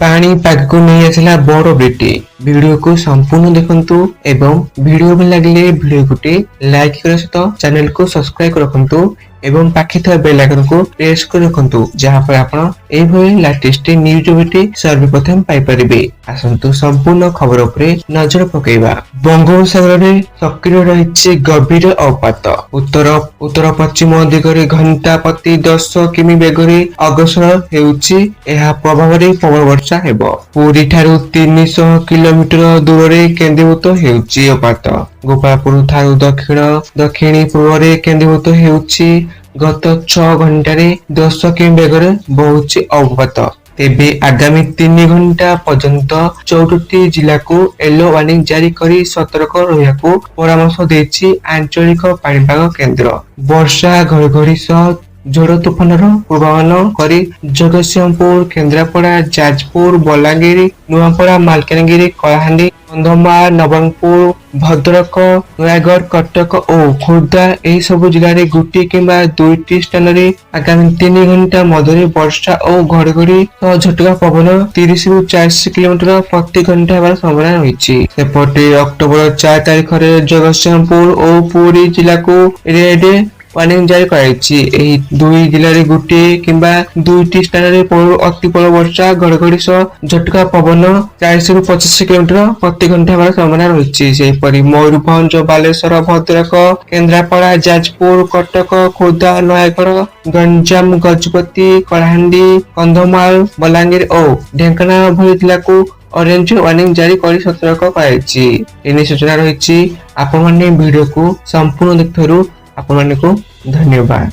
पाग को नहीं आसला बड़ ब्रिटे वीडियो को संपूर्ण देखंतु एवं वीडियो में लगे वीडियो गोटे लाइक कर सहित चैनल को सब्सक्राइब रखंतु एवं पाखे था बेल आइकन को प्रेस कर रखंतु जहां पर आपण एई भली लेटेस्ट न्यूज भिडी सर्वप्रथम पाई परिबे। आसंतु संपूर्ण खबर उपरे नजर पकेइबा। बंगोपसागर रे सक्रिय रहिछि गभीर अवपात। उत्तर पश्चिम दिगरे घंटा प्रति 10 किमी बेगरे अग्रसर हेउछि। एहा प्रभाव रे प्रबल वर्षा हेबो। पुरी ठारू 300 किलोमीटर दूर रे केंद्रीभूत हेउछि अवपात। गोपालपुर ठारू दक्षिणी पूर्व रे केंद्रीभूत हेउछि। गत 6 घंटा 10 किमी बेगरे बहुछि अवपात। तेबे आगामी 3 घंटा पर्यंत 14टी जिला को येलो वार्निंग जारी करी सतर्क रहिବାକୁ परामर्श देछि आंचलिक पाणीपाग केंद्र। वर्षा घड़घड़ी सह झोड़ तूफानर पूर्वानुमान करी जगतसिंहपुर, केन्द्रापड़ा, जाजपुर, बलांगीर, नुआपड़ा, मालकानगिरी, कलाहांडी, कंधमाल, नवरंगपुर, भद्रक, नयागढ़, कटक और खोर्धा एही सब जिले में गोटे किंबा 2टी स्थान रे आगामी 3 घंटा मध्य वर्षा और घड़घड़ी सह झटका पवन 30 ରୁ 40 किलोमीटर प्रति घंटा होबार संभावना रही। सेपटे अक्टोबर 4 तारिख रे जगतसिंहपुर और पुरी जिला को रेड वार्निंग जारी कराइछि। एही दुई जिले में गोटे किंबा 2टी स्थान रे अति प्रबल वर्षा घड़घड़ी सह झटका पवन 40 ରୁ 25 किलोमीटर प्रति घंटा होबार संभावना रही। सेहीपरि मयूरभंज, बालेश्वर, भद्रक, केन्द्रापड़ा, जाजपुर, कटक, खोर्धा, नयागढ़, गंजाम, गजपति, कलाहांडी, कंधमाल, बलांगीर और ढेंकानाल भली जिला को ऑरेंज वार्निंग जारी करी सतर्क कराइछि। एने सूचना रही। आपण माने वीडियो को संपूर्ण देखथरु आपण माने को धन्यवाद।